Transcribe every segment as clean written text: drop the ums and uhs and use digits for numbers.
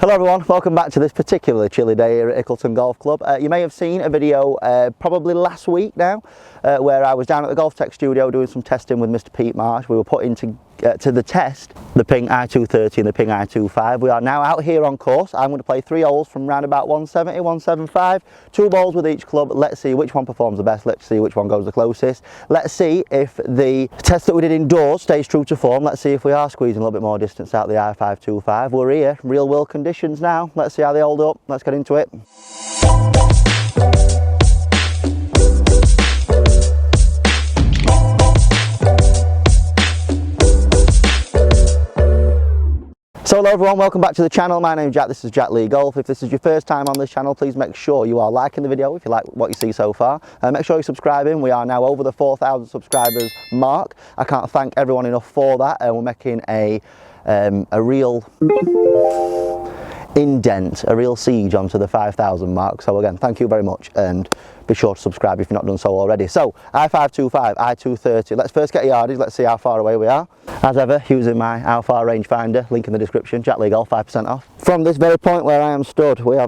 Hello everyone, welcome back to this particularly chilly day here at Ickleton Golf Club. You may have seen a video probably last week now where I was down at the Golf Tech studio doing some testing with Mr. Pete Marsh. We were putting to the test the Ping i230 and the Ping i225. We are now out here on course. I'm going to play 3 holes from round about 170, 175, 2 balls with each club. Let's see which one performs the best, let's see which one goes the closest. Let's see if the test that we did indoors stays true to form. Let's see if we are squeezing a little bit more distance out the i525. We're here, real world conditions now. Let's see how they hold up. Let's get into it. So hello everyone, welcome back to the channel. My name is Jack, this is Jack Lee Golf. If this is your first time on this channel, please make sure you are liking the video if you like what you see so far. Make sure you're subscribing. We are now over the 4,000 subscribers mark. I can't thank everyone enough for that. We're making a real indent, a real siege onto the 5,000 mark. So again, thank you very much, and be sure to subscribe if you've not done so already. So i525, i230. Let's first get yardage. Let's see how far away we are. As ever, using my How Far rangefinder, link in the description. Jack Lee Golf, 5% off. From this very point where I am stood, we're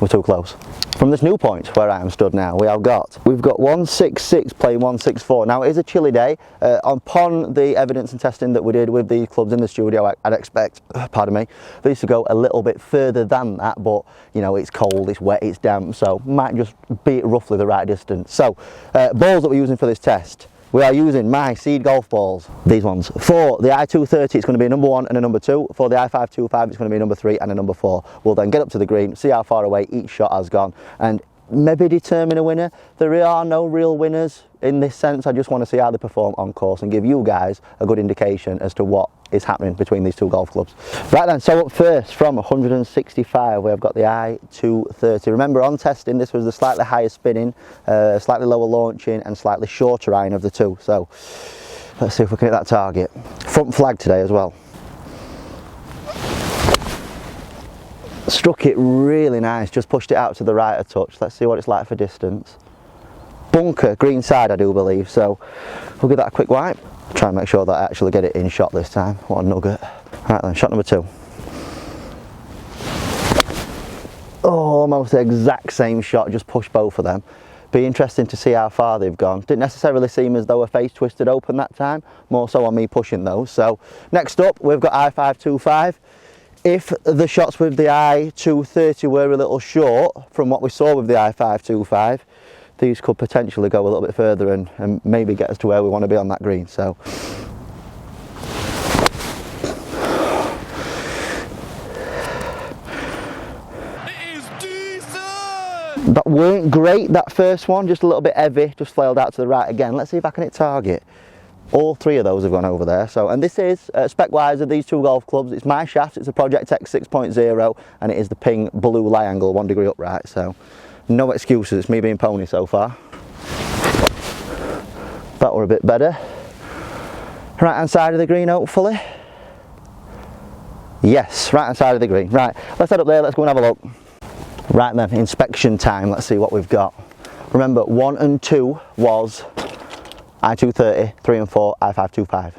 too close. From this new point where I am stood now, we've got 166 playing 164. Now it is a chilly day. Upon the evidence and testing that we did with the clubs in the studio, I'd expect, pardon me, these to go a little bit further than that, but you know, it's cold, it's wet, it's damp, so might just be roughly the right distance. So balls that we're using for this test, we are using my seed golf balls, these ones. For the i230 it's going to be a number 1 and a number 2. For the i525 it's going to be a number 3 and a number 4. We'll then get up to the green, see how far away each shot has gone, and maybe determine a winner. There are no real winners in this sense. I just want to see how they perform on course and give you guys a good indication as to what is happening between these two golf clubs. Right then, so up first from 165 we've got the i230. Remember, on testing this was the slightly higher spinning, slightly lower launching and slightly shorter iron of the two. So let's see if we can hit that target. Front flag today as well. Struck it really nice, just pushed it out to the right a touch. Let's see what it's like for distance. Bunker, green side I do believe, so we'll give that a quick wipe. Try and make sure that I actually get it in shot this time. What a nugget. Right then, shot number 2. Oh, almost the exact same shot, just pushed both of them. Be interesting to see how far they've gone. Didn't necessarily seem as though a face twisted open that time, more so on me pushing those. So next up we've got i525. If the shots with the i230 were a little short from what we saw with the i525, these could potentially go a little bit further and maybe get us to where we want to be on that green. So it is decent. That weren't great, that first one, just a little bit heavy, just flailed out to the right again. Let's see if I can hit target. All 3 of those have gone over there. So, and this is spec-wise of these two golf clubs. It's my shaft, it's a Project X 6.0, and it is the Ping Blue Lie Angle 1 degree upright. So no excuses, it's me being pony so far. That were a bit better. Right hand side of the green, hopefully. Yes, right hand side of the green. Right, let's head up there, let's go and have a look. Right then, inspection time, let's see what we've got. Remember, 1 and 2 was i230, 3 and 4, i525.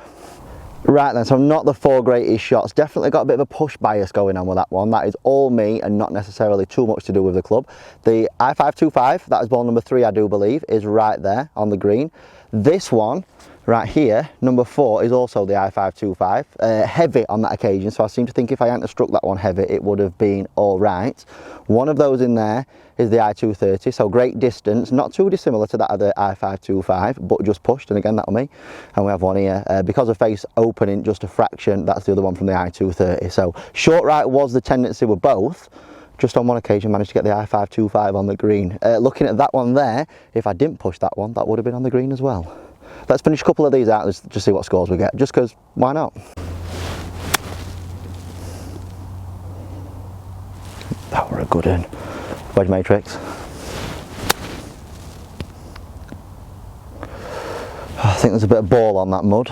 Right then, so not the 4 greatest shots. Definitely got a bit of a push bias going on with that one. That is all me and not necessarily too much to do with the club. The i525, that is ball number 3 I do believe, is right there on the green. This one right here, number 4, is also the i525, heavy on that occasion, so I seem to think if I hadn't struck that one heavy it would have been all right. One of those in there is the i230, so great distance, not too dissimilar to that of the i525, but just pushed, and again that'll me. And we have one here, because of face opening just a fraction, that's the other one from the i230. So short right was the tendency with both. Just on one occasion managed to get the i525 on the green. Looking at that one there, if I didn't push that one, that would have been on the green as well. Let's finish a couple of these out, let's just see what scores we get, just because, why not? That were a good one. Wedge matrix. I think there's a bit of ball on that mud.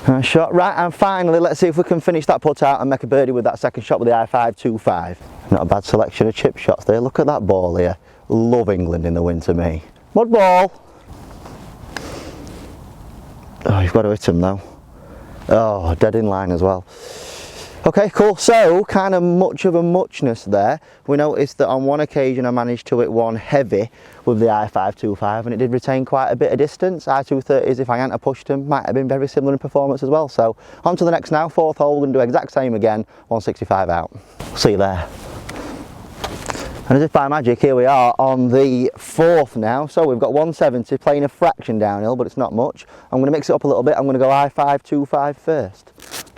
Nice shot. Right, and finally, let's see if we can finish that putt out and make a birdie with that second shot with the i525. Not a bad selection of chip shots there. Look at that ball here. Love England in the winter, me. Mud ball. Oh, you've got to hit him though. Oh, dead in line as well. Okay, cool. So, kind of much of a muchness there. We noticed that on one occasion I managed to hit one heavy with the i525 and it did retain quite a bit of distance. i230s, if I hadn't pushed them, might have been very similar in performance as well. So, on to the next now. Fourth hole, we're going to do exact same again, 165 out. See you there. And as if by magic, here we are on the fourth now. So we've got 170 playing a fraction downhill, but it's not much. I'm going to mix it up a little bit. I'm going to go i525 first.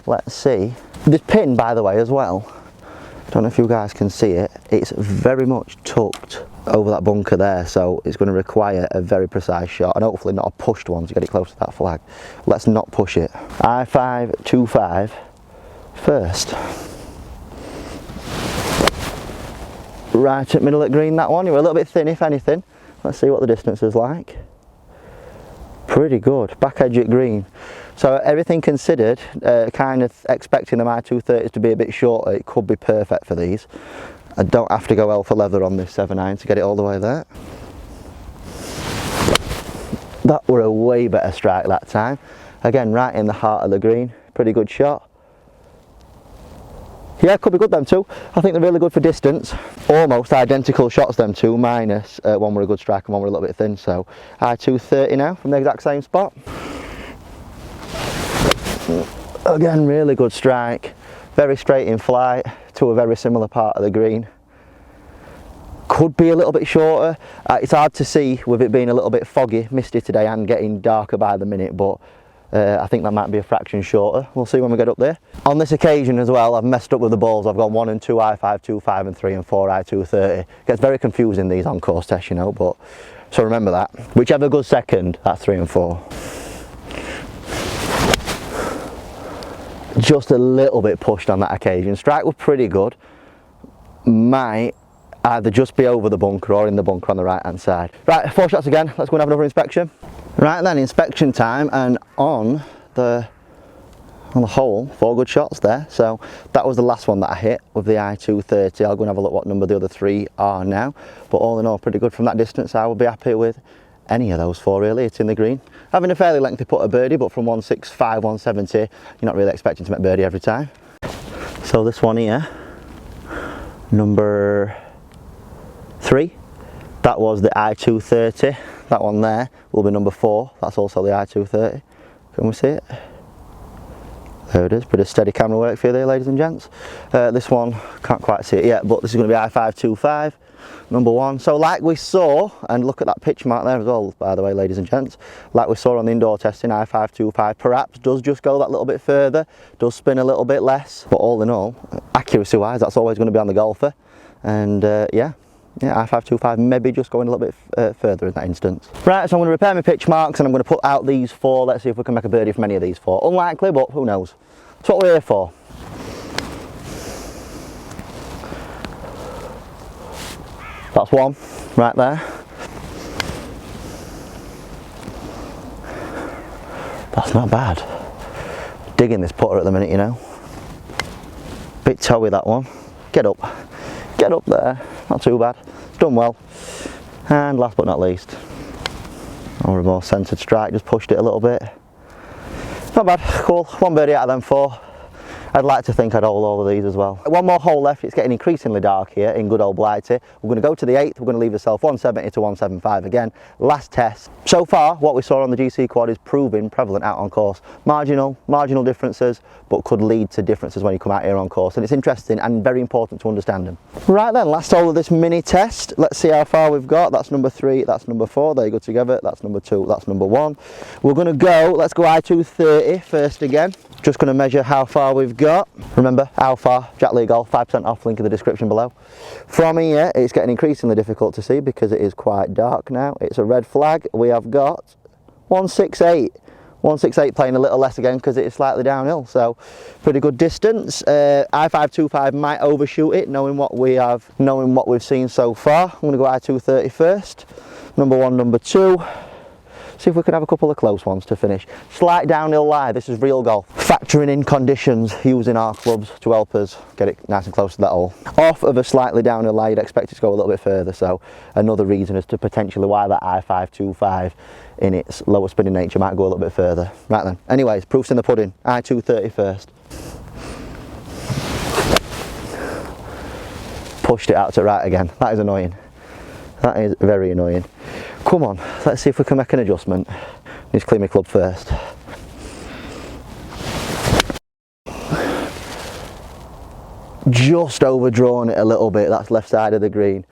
Let's see. This pin, by the way, as well, don't know if you guys can see it, it's very much tucked over that bunker there, so it's going to require a very precise shot, and hopefully not a pushed one to get it close to that flag. Let's not push it. i525 first. Right at middle at green, that one. You're a little bit thin, if anything. Let's see what the distance is like. Pretty good. Back edge at green. So everything considered, kind of expecting the i230s to be a bit shorter, it could be perfect for these. I don't have to go hell for leather on this 7.9 to get it all the way there. That were a way better strike that time. Again, right in the heart of the green. Pretty good shot. Yeah, could be good them two. I think they're really good for distance. Almost identical shots them two, minus one were a good strike and one were a little bit thin. So i230 now from the exact same spot. Again, really good strike. Very straight in flight to a very similar part of the green. Could be a little bit shorter. It's hard to see with it being a little bit foggy, misty today and getting darker by the minute, but I think that might be a fraction shorter. We'll see when we get up there. On this occasion as well, I've messed up with the balls. I've gone 1 and 2 i525 and 3 and 4 i230. Gets very confusing these on course tests, you know, but so remember that. Whichever goes second, that's 3 and 4. Just a little bit pushed on that occasion. Strike was pretty good. Might either just be over the bunker or in the bunker on the right hand side. Right, 4 shots again. Let's go and have another inspection. Right then, inspection time, and on the hole, 4 good shots there. So that was the last one that I hit with the i230. I'll go and have a look what number the other 3 are now. But all in all, pretty good from that distance. I will be happy with any of those 4 really. It's in the green. Having a fairly lengthy putt of birdie, but from 165, 170, you're not really expecting to make birdie every time. So this one here, number 3, that was the i230. That one there will be number 4. That's also the i230. Can we see it? There it is. Bit of steady camera work for you there, ladies and gents. This one, can't quite see it yet, but this is going to be i525, number 1. So like we saw, and look at that pitch mark there as well, by the way, ladies and gents. Like we saw on the indoor testing, i525 perhaps does just go that little bit further, does spin a little bit less, but all in all, accuracy wise, that's always going to be on the golfer. And yeah, i525 maybe just going a little bit further in that instance. Right, so I'm going to repair my pitch marks and I'm going to put out these 4. Let's see if we can make a birdie from any of these 4. Unlikely, but who knows. That's what we're here for. That's 1 right there. That's not bad. Digging this putter at the minute, you know. Bit toey that one. Get up there. Not too bad. It's done well. And last but not least, or a more centered strike, just pushed it a little bit. Not bad. Cool. 1 birdie out of them 4. I'd like to think I'd hold all of these as well. 1 more hole left. It's getting increasingly dark here in good old Blighty. We're going to go to the 8th. We're going to leave ourselves 170 to 175 again. Last test. So far, what we saw on the GC quad is proving prevalent out on course. Marginal differences, but could lead to differences when you come out here on course. And it's interesting and very important to understand them. Right then, last hole of this mini test. Let's see how far we've got. That's number 3, that's number 4. They go together. That's number 2, that's number 1. We're going to go, let's go i230 first again. Just going to measure how far we've got. Remember, how far? Jack Lee Golf, 5% off, link in the description below. From here, it's getting increasingly difficult to see because it is quite dark now. It's a red flag. We have got 168. 168 playing a little less again because it is slightly downhill, so pretty good distance. i525 might overshoot it, knowing what we've seen so far. I'm going to go i230 first. Number 1, number 2. see if we can have a couple of close ones to finish. Slight downhill lie, this is real golf. Factoring in conditions, using our clubs to help us get it nice and close to that hole. Off of a slightly downhill lie, you'd expect it to go a little bit further, so another reason as to potentially why that i525 in its lower spinning nature might go a little bit further. Right then, anyways, proof's in the pudding. i230 first. Pushed it out to right again. That is annoying. That is very annoying. Come on, let's see if we can make an adjustment. Need to clean my club first. Just overdrawn it a little bit, that's left side of the green.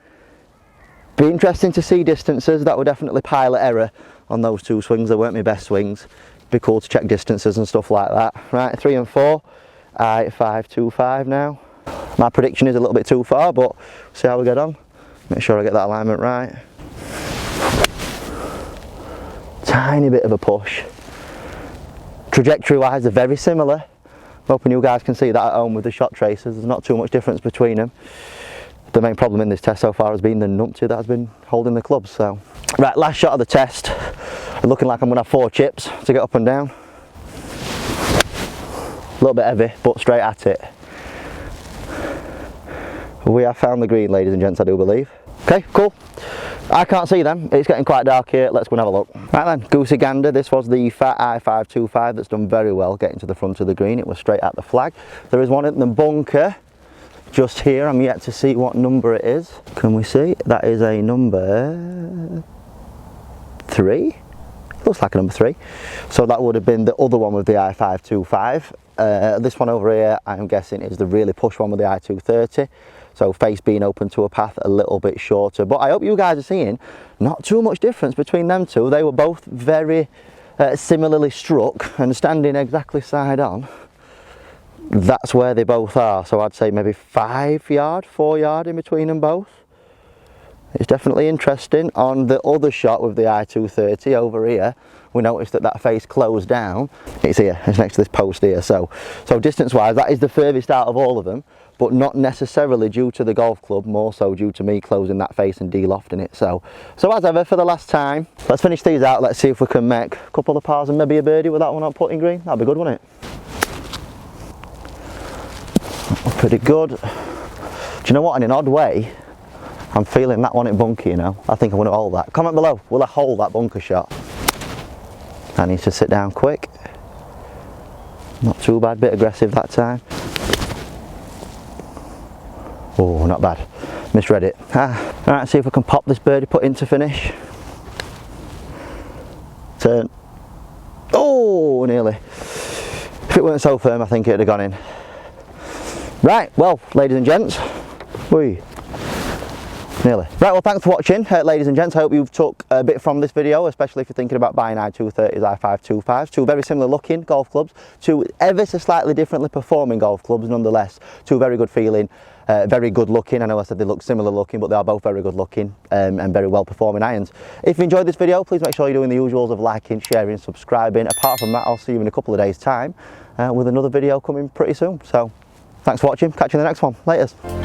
Be interesting to see distances, that would definitely pilot error on those two swings. They weren't my best swings. Be cool to check distances and stuff like that. Right, 3 and 4, i525 now. My prediction is a little bit too far, but see how we get on. Make sure I get that alignment right. Tiny bit of a push. Trajectory wise they're very similar. I'm hoping you guys can see that at home with the shot tracers. There's not too much difference between them. The main problem in this test so far has been the numpty that has been holding the clubs. So, right, last shot of the test. Looking like I'm going to have 4 chips to get up and down. A little bit heavy, but straight at it. We have found the green, ladies and gents, I do believe. Okay, cool. I can't see them. It's getting quite dark here. Let's go and have a look. Right then, goosey gander. This was the fat i525 that's done very well getting to the front of the green. It was straight at the flag. There is one in the bunker just here. I'm yet to see what number it is. Can we see? That is a number 3. Looks like a number 3. So that would have been the other one with the i525. This one over here, I'm guessing, is the really push one with the i230. So face being open to a path a little bit shorter. But I hope you guys are seeing not too much difference between them two. They were both very similarly struck and standing exactly side on. That's where they both are. So I'd say maybe 5 yard, 4 yard in between them both. It's definitely interesting. On the other shot with the i230 over here, we noticed that that face closed down. It's here, it's next to this post here. So distance wise, that is the furthest out of all of them, but not necessarily due to the golf club, more so due to me closing that face and de-lofting it. So as ever, for the last time, let's finish these out. Let's see if we can make a couple of pars and maybe a birdie with that one on putting green. That'd be good, wouldn't it? Pretty good. Do you know what, in an odd way, I'm feeling that one in bunker, you know. I think I'm going to hold that. Comment below, will I hold that bunker shot? I need to sit down quick. Not too bad, bit aggressive that time. Oh, not bad. Misread it. Alright, see if we can pop this birdie putt in to finish. Turn. Oh, nearly. If it weren't so firm, I think it'd have gone in. Right, well, ladies and gents, nearly. Right, well, thanks for watching, ladies and gents. I hope you took a bit from this video, especially if you're thinking about buying i230s, i525s, two very similar looking golf clubs, two ever so slightly differently performing golf clubs, nonetheless, two very good feeling, very good looking. I know I said they look similar looking, but they are both very good looking and very well performing irons. If you enjoyed this video, please make sure you're doing the usuals of liking, sharing, subscribing. Apart from that, I'll see you in a couple of days' time with another video coming pretty soon. So, thanks for watching, catch you in the next one. Laters.